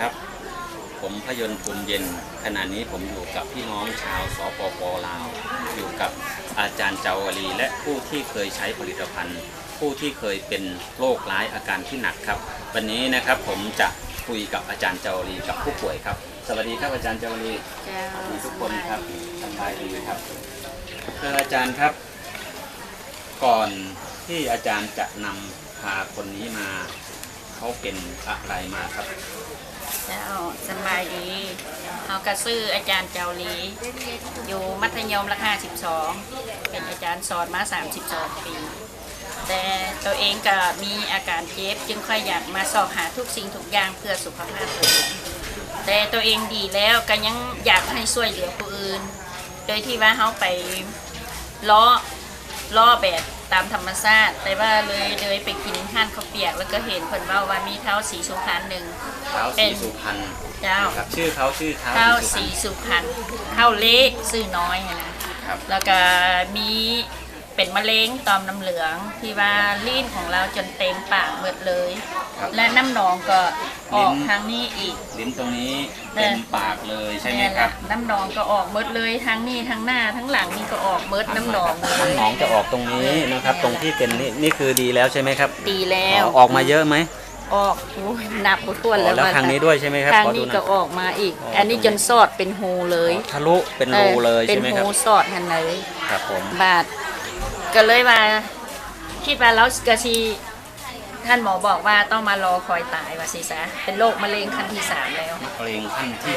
ครับผมพยนต์ภูมิเย็นขณะนี้ผมอยู่กับพี่น้องชาวสปป.ลาวอยู่กับอาจารย์เจาวลีและผู้ที่เคยใช้ผลิตภัณฑ์ผู้ที่เคยเป็นโรคร้ายอาการที่หนักครับวันนี้นะครับผมจะคุยกับอาจารย์เจาวลีกับผู้ป่วยครับสวัสดีครับอาจารย์เจาวลีมีทุกคนครับสบายดีครับอาจารย์ครับก่อนที่อาจารย์จะนำพาคนนี้มาเขาเป็นอะไรมาครับเจ้าสบายดีเขากระซื้ออาจารย์เจ้าลีอยู่มัธยมราคา12เป็นอาจารย์สอนมา32 ปีแต่ตัวเองก็มีอาการเจ็บจึงค่อยอยากมาสอบหาทุกสิ่งทุกอย่างเพื่อสุขภาพตัวเองแต่ตัวเองดีแล้วก็ยังอยากให้ช่วยเหลือผู้อื่นโดยที่ว่าเขาไปล้อแบบตามธรรมชาติแต่ว่าเลยไปกินข้าวข้าวเปียกแล้วก็เห็นเพิ่นว่ามีเท้าสีสุพรรณหนึ่งเท้าสีสุพรรณเจ้าชื่อเขาชื่อเท้าสีสุพรรณเข้าเล็กซื่อน้อยนะครับแล้วก็มีเป็นมะเร็งตอมน้ำเหลืองที่ว่าลิ้นของเราจนเต็มปากหมดเลยและน้ำหนองก็ออกทางนี้อีกลิ้นตรงนี้เต็มปากเลยใช่ไหมครับน้ำหนองก็ออกหมดเลยทั้งนี้ทั้งหน้าทั้งหลังนี่ก็ออกหมดน้ำหนองน้ำหนองจะออกตรงนี้นะครับตรงที่เป็นนี่คือดีแล้วใช่ไหมครับดีแล้วออกมาเยอะไหมออกนับทวนแล้วทางนี้ด้วยใช่ไหมครับทางนี้ก็ออกมาอีกอันนี้จนสอดเป็นหูเลยทะลุเป็นรูเลยใช่ไหมครับเป็นหูสอดทันเลยครับผมบาดก็เลยว่าคิดว่าแล้วกะชีท่านหมอบอกว่าต้องมารอคอยตายว่าสิซะเป็นโรคมะเร็งขั้นที่3แล้วมะเร็งขั้นที่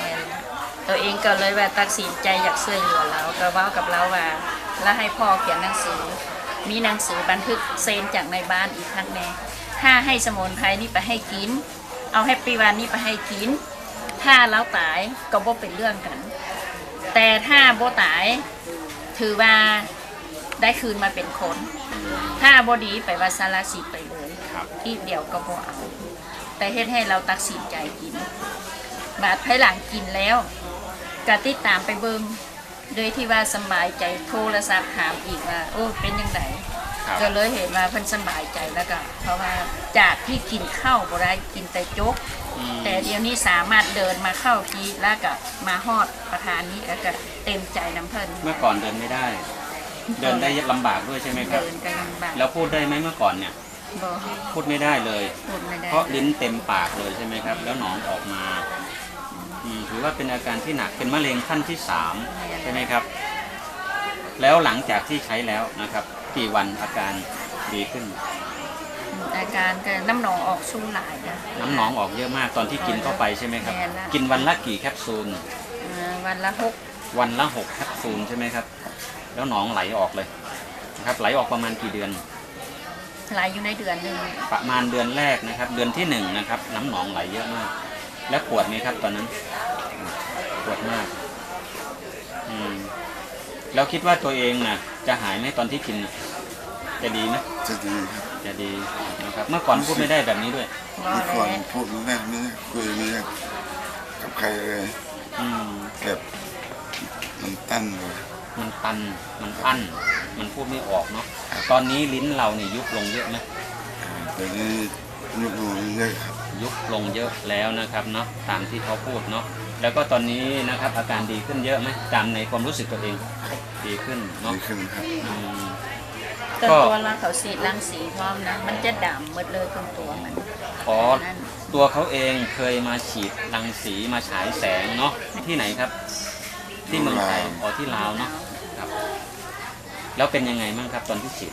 3ตัวเองก็เลยว่าตัดสินใจอยากช่วยเหลือเราก็ว่ากับเราว่าแล้วให้พ่อเขียนหนังสือมีหนังสือบันทึกเซ็นจากในบ้านอีกครั้งแน่ถ้าให้สมุนไพรนี่ไปให้กินเอาแฮปปี้วันนี่ไปให้กินถ้าเราตายก็บ่เป็นเรื่องกันแต่ถ้าบ่ตายถือว่าได้คืนมาเป็นคนถ้าบดีไปว่าสารสิไปเลยที่เดียวก็บ่เอาแต่เฮ็ดให้เราตัดสินใจกินบาดภายหลังกินแล้วก็ติดตามไปเบิ่งโดยที่ว่าสบายใจโทรศัพท์ถามอีกว่าโอ้เป็นยังไงก็เลยเห็นว่าเพิ่นสบายใจแล้วก็เพราะว่าจากที่กินข้าวบ่ได้กินแต่โจ๊กแต่เดี๋ยวนี้สามารถเดินมาเข้ากีแล้วก็มาฮอดประธานนี้แล้วก็เต็มใจน้ำเพิ่นเมื่อก่อนเดินไม่ได้เดินได้ลำบากด้วยใช่ไหมครับเดินก็ลำบากแล้วพูดได้ไหมเมื่อก่อนเนี่ยพูดไม่ได้เลยเพราะลิ้นเต็มปากเลยใช่ไหมครับแล้วหนองออกมาถือว่าเป็นอาการที่หนักเป็นมะเร็งขั้นที่3ใช่ไหมครับแล้วหลังจากที่ใช้แล้วนะครับกี่วันอาการดีขึ้นอาการก็น้ำหนองออกสู้หลายนะน้ำหนองออกเยอะมากตอนที่กินเข้าไปใช่ไหมครับกินวันละกี่แคปซูลวันละ6แคปซูลใช่ไหมครับแล้วหนองไหลออกเลยนะครับไหลออกประมาณกี่เดือนไหลอยู่ในเดือนหนึ่งประมาณเดือนแรกนะครับเดือนที่1นะครับน้ำหนองไหลเยอะมากแล้วปวดไหมครับตอนนั้นปวดมากแล้วคิดว่าตัวเองน่ะจะหายไหมตอนที่กินจะดีไหมจะดีครับจะดีนะครับเมื่อก่อนพูดไม่ได้แบบนี้ด้วยเมื่อก่อนพูดไม่ได้ไม่คุยไม่ได้กับใครเลยเก็บมันตันเลยมันตันมันอั้นมันพูดไม่ออกเนาะตอนนี้ลิ้นเราเนี่ยยุบลงเยอะไหมตอนนี้ยุบลงเยอะครับยุบลงเยอะแล้วนะครับเนาะตามที่เขาพูดเนาะแล้วก็ตอนนี้นะครับอาการดีขึ้นเยอะไหมตามในความรู้สึกตัวเองดีขึ้นเนาะดีขึ้นครับตัวเราเขาสีรังสีพร้อมนะมันจะดำหมดเลยทั้งตัวมันตัวเขาเองเคยมาฉีดรังสีมาฉายแสงเนาะที่ไหนครับที่เมืองไทยที่ลาวเนาะครับแล้วเป็นยังไงบ้างครับตอนที่ฉีด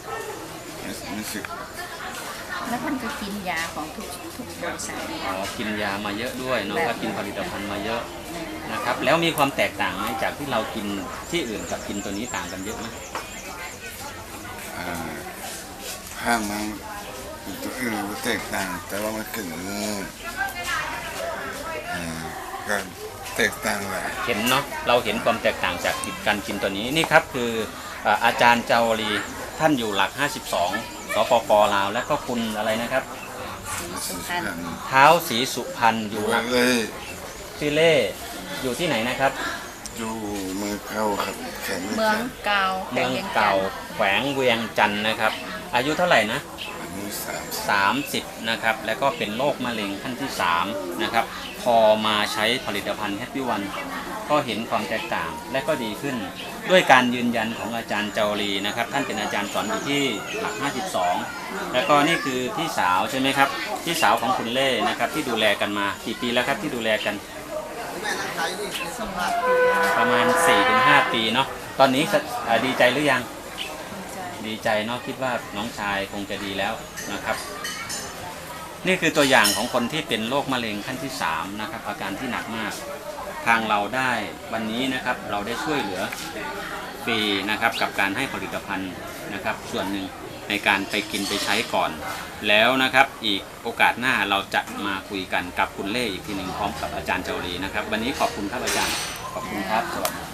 รู้สึกแล้วท่านก็กินยาของทุกบริษัทกินยามาเยอะด้วยเนาะก็กินผลิตภัณฑ์มาเยอะนะครับแล้วมีความแตกต่างไหมจากที่เรากินที่อื่นกับกินตัวนี้ต่างกันเยอะไหมข้างมันตัวอื่นมันแตกต่างแต่ว่ามันขึ้นก็แตกต่างแหละเห็นเนาะเราเห็นความแตกต่างจากการกินตัวนี้นี่ครับคืออาจารย์เจาวลีท่านอยู่หลัก52สปป.ลาวและก็คุณอะไรนะครับเท้าสีสุพรรณอยู่หลักชื่อเล่อยู่ที่ไหนนะครับอยู่เมืองเก่าครับเมืองเก่าแขวงเวียงจันทร์นะครับอายุเท่าไหร่นะอ อายุ30นะครับแล้วก็เป็นโรคมะเร็งขั้นที่3นะครับพอมาใช้ผลิตภัณฑ์ Happy One ก็เห็นความแตกต่างและก็ดีขึ้นด้วยการยืนยันของอาจารย์เจารีนะครับท่านเป็นอาจารย์สอนอยู่ที่หลัก52แล้วก็นี่คือพี่สาวใช่ไหมครับพี่สาวของคุณเล่นะครับที่ดูแลกันมากี่ปีแล้วครับที่ดูแลกันประมาณ 4-5 ปีเนาะตอนนี้ดีใจหรือยังดีใจเนาะคิดว่าน้องชายคงจะดีแล้วนะครับนี่คือตัวอย่างของคนที่เป็นโรคมะเร็งขั้นที่3นะครับอาการที่หนักมากทางเราได้วันนี้นะครับเราได้ช่วยเหลือฟรีนะครับกับการให้ผลิตภัณฑ์นะครับส่วนหนึ่งในการไปกินไปใช้ก่อนแล้วนะครับอีกโอกาสหน้าเราจะมาคุยกันกับคุณเล่อีกทีหนึ่งพร้อมกับอาจารย์เจารีนะครับวันนี้ขอบคุณครับอาจารย์ขอบคุณครับสวัสดี